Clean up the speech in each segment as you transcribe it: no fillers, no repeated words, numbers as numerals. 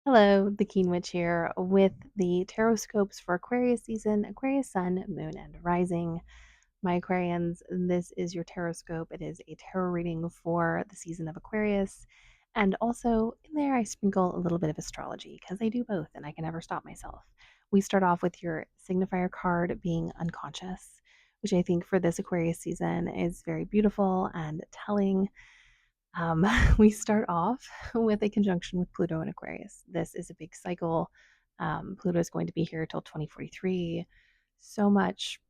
Hello, the Keen Witch here with the Tarotscopes for Aquarius season, Aquarius Sun, Moon, and Rising. My Aquarians, this is your Tarotscope. It is a tarot reading for the season of Aquarius. And also in there, I sprinkle a little bit of astrology because I do both and I can never stop myself. We start off with your signifier card being unconscious, which I think for this Aquarius season is very beautiful and telling. um, we start off with a conjunction with Pluto and Aquarius. This is a big cycle. Pluto is going to be here till 2043. So much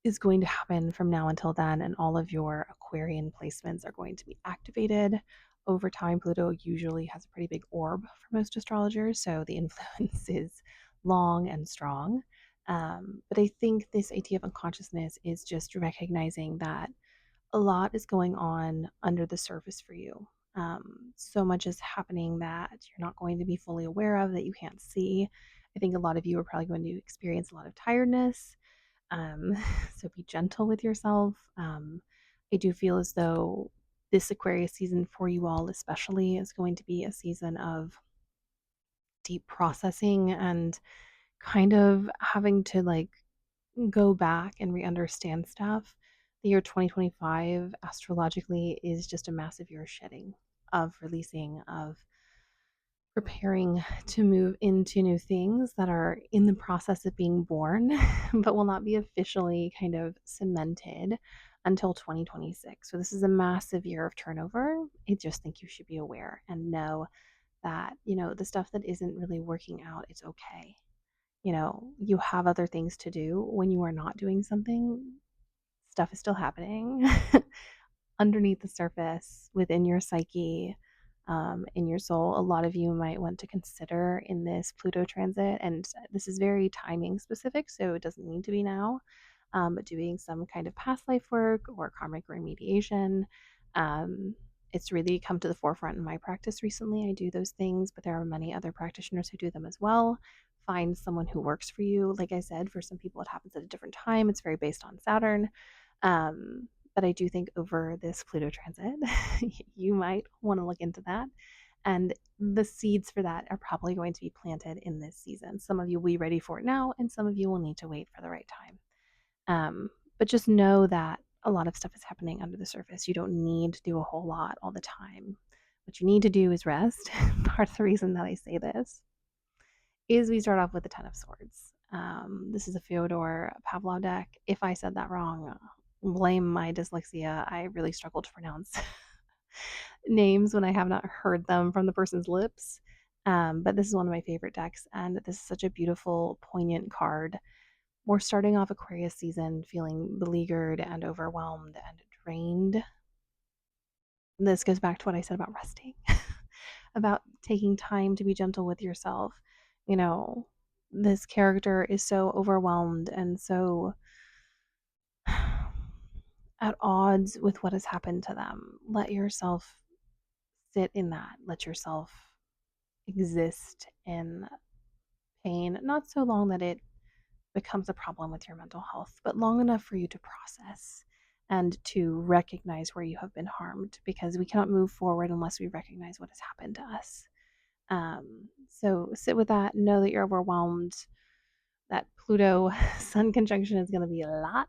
is going to happen from now until then, and all of your Aquarian placements are going to be activated. Over time, Pluto usually has a pretty big orb for most astrologers, so the influence is long and strong. But I think this idea of unconsciousness is just recognizing that a lot is going on under the surface for you. So much is happening that you're not going to be fully aware of, that you can't see. I think a lot of you are probably going to experience a lot of tiredness. Um, so be gentle with yourself. I do feel as though this Aquarius season for you all, especially, is going to be a season of deep processing and kind of having to go back and re-understand stuff. The year 2025 astrologically is just a massive year of shedding, of releasing, of preparing to move into new things that are in the process of being born, but will not be officially kind of cemented until 2026. So this is a massive year of turnover. I just think you should be aware and know that, the stuff that isn't really working out, it's okay. You have other things to do when you are not doing something. Stuff is still happening underneath the surface within your psyche, in your soul. A lot of you might want to consider in this Pluto transit, and this is very timing specific, so it doesn't need to be now, but doing some kind of past life work or karmic remediation. Um, it's really come to the forefront in my practice recently. I do those things, but there are many other practitioners who do them as well. Find someone who works for you. Like I said, for some people, it happens at a different time. It's very based on Saturn. But I do think over this Pluto transit, you might want to look into that. And the seeds for that are probably going to be planted in this season. Some of you will be ready for it now, and some of you will need to wait for the right time. But just know that a lot of stuff is happening under the surface. You don't need to do a whole lot all the time. What you need to do is rest. Part of the reason that I say this is we start off with the Ten of Swords. This is a Fyodor Pavlov deck. If I said that wrong, blame my dyslexia. I really struggle to pronounce names when I have not heard them from the person's lips. But this is one of my favorite decks, and this is such a beautiful, poignant card. We're starting off Aquarius season feeling beleaguered and overwhelmed and drained. This goes back to what I said about resting, about taking time to be gentle with yourself. You know, this character is so overwhelmed and so at odds with what has happened to them. Let yourself sit in that. Let yourself exist in pain, not so long that it becomes a problem with your mental health, but long enough for you to process and to recognize where you have been harmed, because we cannot move forward unless we recognize what has happened to us. So sit with that, know that you're overwhelmed. That Pluto Sun conjunction is going to be a lot.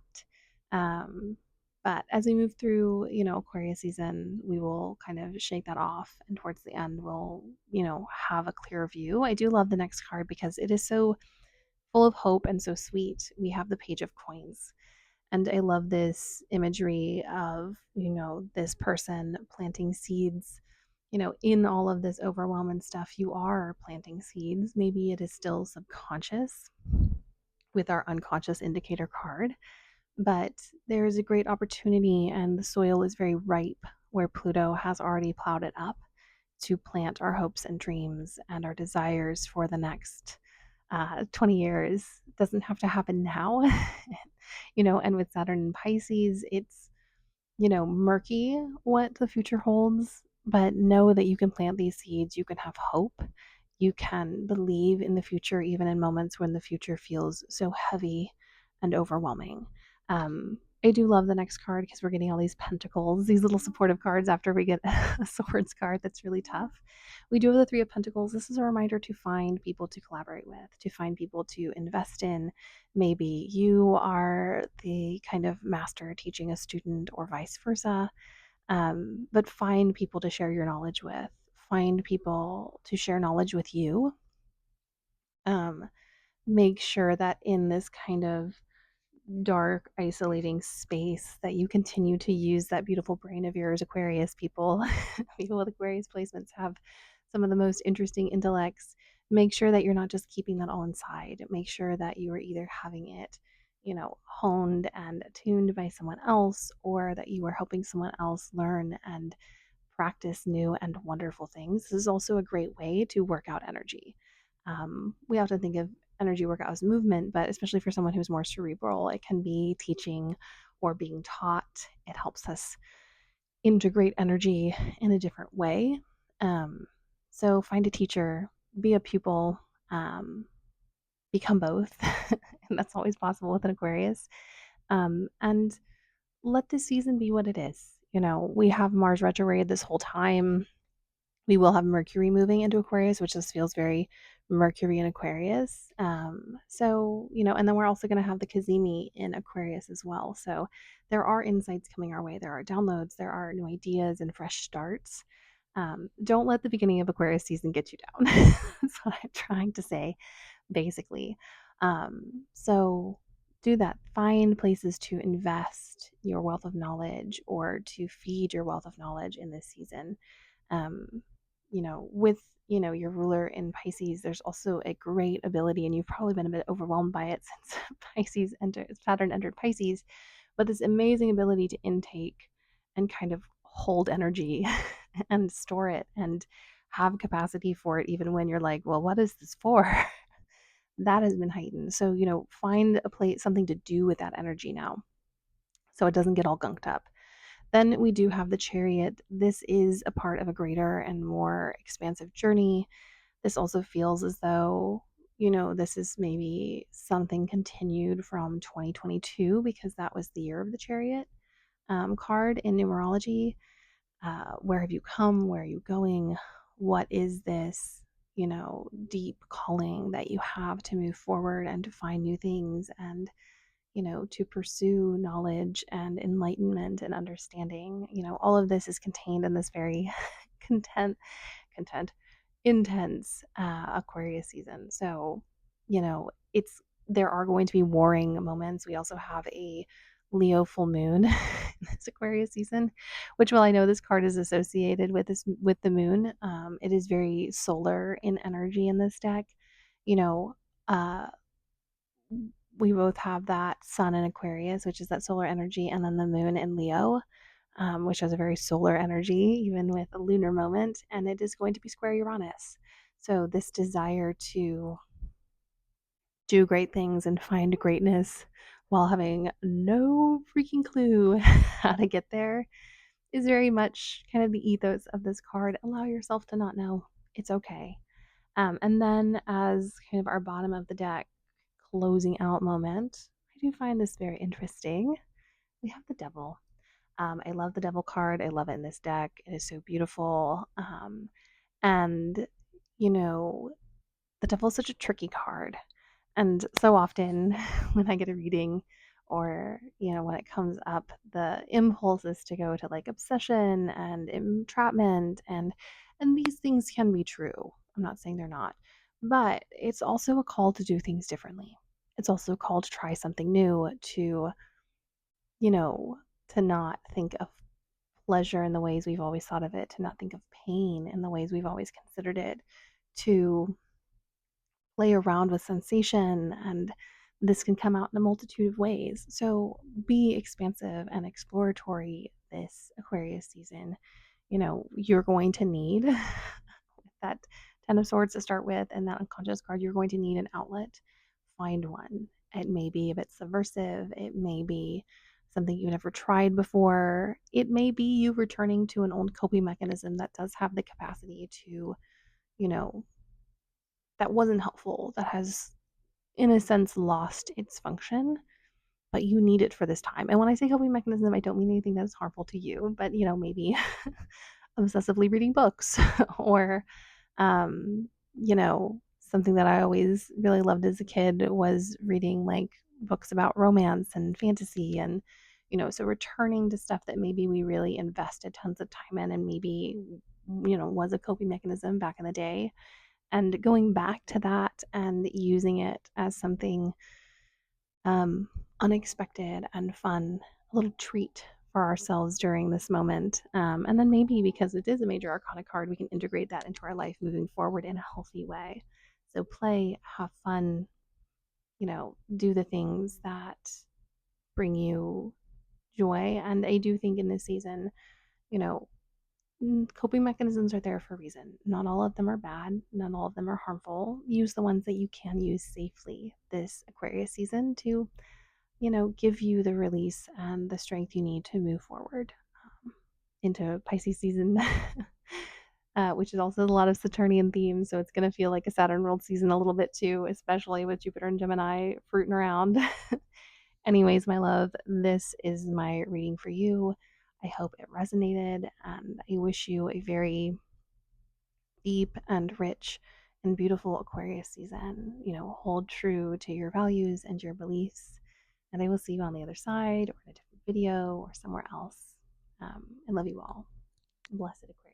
Um, but as we move through, Aquarius season, we will kind of shake that off. And towards the end, we'll, have a clear view. I do love the next card because it is so full of hope and so sweet. We have the Page of Coins. And I love this imagery of, this person planting seeds. In all of this overwhelm and stuff, you are planting seeds. Maybe it is still subconscious with our unconscious indicator card, but there is a great opportunity, and the soil is very ripe where Pluto has already plowed it up to plant our hopes and dreams and our desires for the next 20 years. It doesn't have to happen now. And with Saturn and Pisces, it's, murky what the future holds, but know that you can plant these seeds. You can have hope. You can believe in the future, even in moments when the future feels so heavy and overwhelming. I do love the next card because we're getting all these pentacles, these little supportive cards after we get a swords card that's really tough. We do have the Three of Pentacles. This is a reminder to find people to collaborate with, to find people to invest in. Maybe you are the kind of master teaching a student or vice versa. But find people to share your knowledge with, find people to share knowledge with you. Um, Make sure that in this kind of dark, isolating space that you continue to use that beautiful brain of yours. Aquarius people, people with Aquarius placements have some of the most interesting intellects. Make sure that you're not just keeping that all inside. Make sure that you are either having it, honed and tuned by someone else, or that you are helping someone else learn and practice new and wonderful things. This is also a great way to work out energy. We often think of energy workout as movement, but especially for someone who's more cerebral, it can be teaching or being taught. It helps us integrate energy in a different way. Um, so find a teacher, be a pupil, become both. And that's always possible with an Aquarius. And let this season be what it is. We have Mars retrograde this whole time. We will have Mercury moving into Aquarius, which just feels very Mercury in Aquarius. And then we're also going to have the Cazimi in Aquarius as well. So there are insights coming our way. There are downloads, there are new ideas and fresh starts. Don't let the beginning of Aquarius season get you down. That's what I'm trying to say, basically. So do that. Find places to invest your wealth of knowledge or to feed your wealth of knowledge in this season. um, with your ruler in Pisces, there's also a great ability, and you've probably been a bit overwhelmed by it since Saturn entered Pisces, but this amazing ability to intake and kind of hold energy and store it and have capacity for it, even when you're like, well, what is this for? That has been heightened. So, find a place, something to do with that energy now so it doesn't get all gunked up. Then we do have the Chariot. This is a part of a greater and more expansive journey. This also feels as though, this is maybe something continued from 2022 because that was the year of the Chariot card in numerology. Where have you come? Where are you going? What is this, deep calling that you have to move forward and to find new things and to pursue knowledge and enlightenment and understanding. All of this is contained in this very content, intense Aquarius season. So, it's there are going to be warring moments. We also have a Leo full moon in this Aquarius season, which, while I know this card is associated with the moon, it is very solar in energy in this deck. You know, uh, we both have that sun in Aquarius, which is that solar energy, and then the moon in Leo, which has a very solar energy, even with a lunar moment, and it is going to be square Uranus. So, this desire to do great things and find greatness while having no freaking clue how to get there is very much kind of the ethos of this card. Allow yourself to not know. It's okay. And then, as kind of our bottom of the deck closing out moment, I do find this very interesting. We have the Devil. I love the Devil card. I love it in this deck. It is so beautiful. And, you know, the Devil is such a tricky card. And so often when I get a reading or, when it comes up, the impulse is to go to like obsession and entrapment and these things can be true. I'm not saying they're not. But it's also a call to do things differently. It's also a call to try something new, you know, to not think of pleasure in the ways we've always thought of it, to not think of pain in the ways we've always considered it, to play around with sensation, and this can come out in a multitude of ways. So be expansive and exploratory this Aquarius season. You're going to need that Ten of Swords to start with and that unconscious card. You're going to need an outlet. Find one. It may be a bit subversive. It may be something you never tried before. It may be you returning to an old coping mechanism that does have the capacity to, you know, that wasn't helpful, that has, in a sense, lost its function. but you need it for this time. And when I say coping mechanism, I don't mean anything that is harmful to you, but maybe obsessively reading books or something that I always really loved as a kid was reading like books about romance and fantasy and so returning to stuff that maybe we really invested tons of time in and maybe was a coping mechanism back in the day and going back to that and using it as something um, unexpected and fun, a little treat for ourselves during this moment. And then maybe because it is a major arcana card, we can integrate that into our life moving forward in a healthy way. So play, have fun, do the things that bring you joy. And I do think in this season, you know, coping mechanisms are there for a reason. Not all of them are bad, not all of them are harmful. Use the ones that you can use safely this Aquarius season to give you the release and the strength you need to move forward into Pisces season, which is also a lot of Saturnian themes. So it's going to feel like a Saturn world season a little bit too, especially with Jupiter and Gemini fruiting around. Anyways, my love, this is my reading for you. I hope it resonated, and I wish you a very deep and rich and beautiful Aquarius season. Hold true to your values and your beliefs. And I will see you on the other side or in a different video or somewhere else. I love you all. Blessed Aquarius.